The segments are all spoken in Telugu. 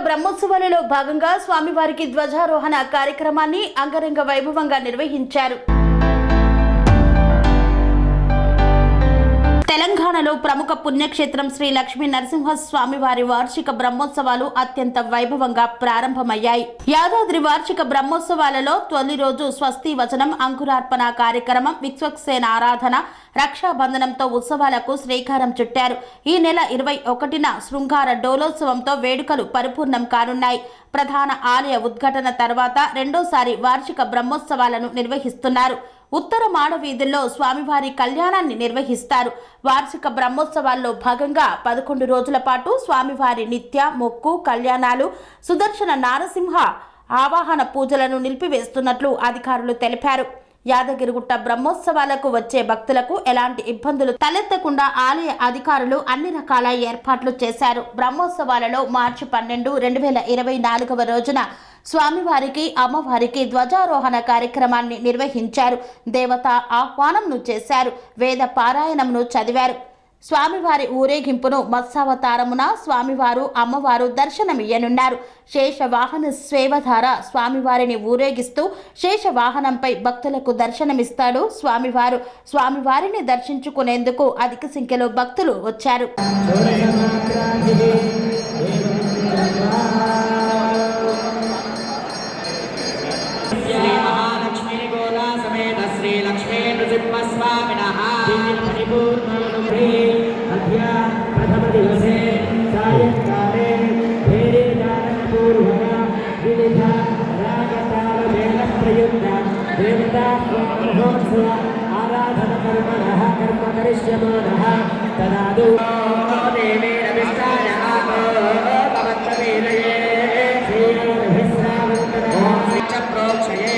బ్రహ్మోత్సవాలలో భాగంగా స్వామివారికి ధ్వజారోహణ కార్యక్రమాన్ని అంగరంగ వైభవంగా నిర్వహించారు. తెలంగాణలో ప్రముఖ పుణ్యక్షేత్రం శ్రీ లక్ష్మీ నరసింహ స్వామివారి వార్షిక బ్రహ్మోత్సవాలు అత్యంత వైభవంగా ప్రారంభమయ్యాయి. యాదాద్రి వార్షిక బ్రహ్మోత్సవాలలో తొలి రోజు స్వస్తి వచనం, అంకురార్పణ కార్యక్రమం, విశ్వక్సేన ఆరాధన, రక్షాబంధనంతో ఉత్సవాలకు శ్రీకారం చుట్టారు. ఈ నెల 21న శృంగార డోలోత్సవంతో వేడుకలు పరిపూర్ణం కానున్నాయి. ప్రధాన ఆలయ ఉద్ఘాటన తర్వాత రెండోసారి వార్షిక బ్రహ్మోత్సవాలను నిర్వహిస్తున్నారు. ఉత్తర మాడవీధుల్లో స్వామివారి కళ్యాణాన్ని నిర్వహిస్తారు. వార్షిక బ్రహ్మోత్సవాల్లో భాగంగా 11 రోజుల పాటు స్వామివారి నిత్య మొక్కు కళ్యాణాలు, సుదర్శన నారసింహ ఆవాహన పూజలను నిలిపివేస్తున్నట్లు అధికారులు తెలిపారు. యాదగిరిగుట్ట బ్రహ్మోత్సవాలకు వచ్చే భక్తులకు ఎలాంటి ఇబ్బందులు తలెత్తకుండా ఆలయ అధికారులు అన్ని రకాల ఏర్పాట్లు చేశారు. బ్రహ్మోత్సవాలలో మార్చి 12, 2024 రోజున స్వామివారికి అమ్మవారికి ధ్వజారోహణ కార్యక్రమాన్ని నిర్వహించారు. దేవతా ఆహ్వానంను చేశారు. వేద పారాయణంను చదివారు. స్వామివారి ఊరేగింపును మత్స్యావతారమున స్వామివారు అమ్మవారు దర్శనమియ్యనున్నారు. శేషవాహన సేవ ద్వారా స్వామివారిని ఊరేగిస్తూ శేషవాహనంపై భక్తులకు దర్శనమిస్తాడు స్వామివారు. స్వామివారిని దర్శించుకునేందుకు అధిక సంఖ్యలో భక్తులు వచ్చారు. प्रथम दिवसे सायंकाले विविधा रागतालमेल प्रयुक्त देवता महोत्सव आराधनकर्मणः कर्म करिष्यमाणः तदादौ देवेन विष्टाय भवन्तवेलये प्रोक्षये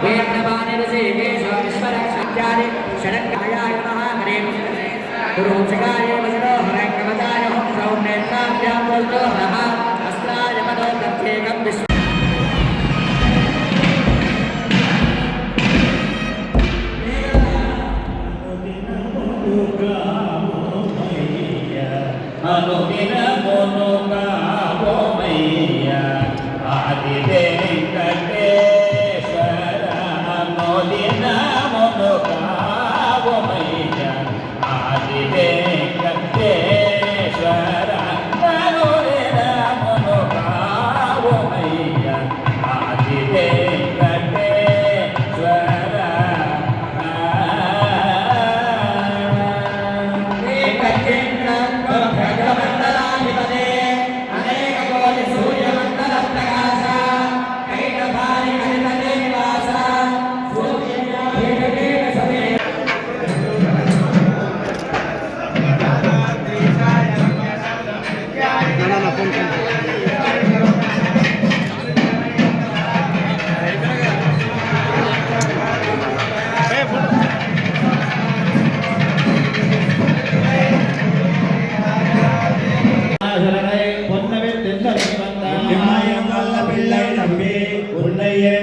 वेदवानिरसेवेश्वरक्षाचार्य षडङ्गायाय नमः हरे गुरुंशकाय वसनो हरङ्गमदाय सौनेत्राभ्यां बोलो नमः अस्त्राय मनो तथ्येकं विश्व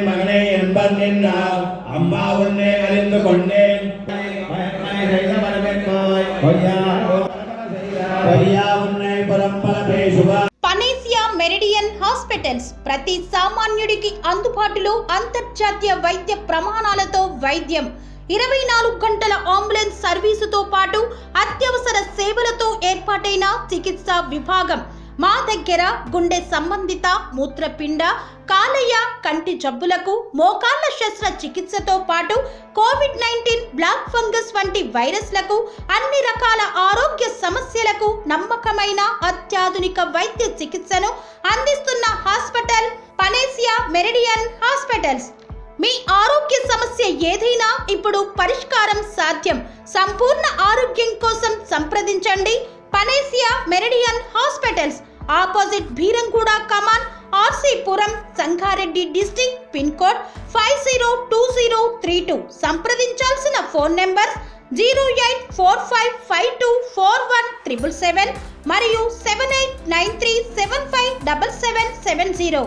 மகனே என்பன் நின்றார் அம்மா உன்னை அறிந்து கொண்டேன் పనేసియా మెరిడియన్ హాస్పిటల్స్ ప్రతి సామాన్యుడికి అందుబాటులో అంతర్జాతీయ వైద్య ప్రమాణాలతో వైద్యం, 24 గంటల అంబులెన్స్ సర్వీసుతో పాటు అత్యవసర సేవలతో ఏర్పాటైన చికిత్సా విభాగం. మా దగ్గర గుండె సంబంధిత, మూత్రపిండ, కాలేయ, కంటి జబ్బులకు, మోకాళ్ల శస్త్ర చికిత్సతో పాటు కోవిడ్-19, బ్లాక్ ఫంగస్ వంటి వైరస్లకు, అన్ని రకాల ఆరోగ్య సమస్యలకు నమ్మకమైన అత్యాధునిక వైద్య చికిత్సను అందిస్తున్న హాస్పిటల్ పనేసియా మెరిడియన్ హాస్పిటల్స్. మీ ఆరోగ్య సమస్య ఏదైనా ఇప్పుడు పరిష్కారం సాధ్యం. సంపూర్ణ ఆరోగ్యం కోసం సంప్రదించండి Panacea Meridian hospitals, opposite Bheeramguda Kaman, RC Puram, Sangareddy district, pin code 502032. సంప్రదించాల్సిన ఫోన్ నెంబర్ 0845524177 మరియు 7893757770.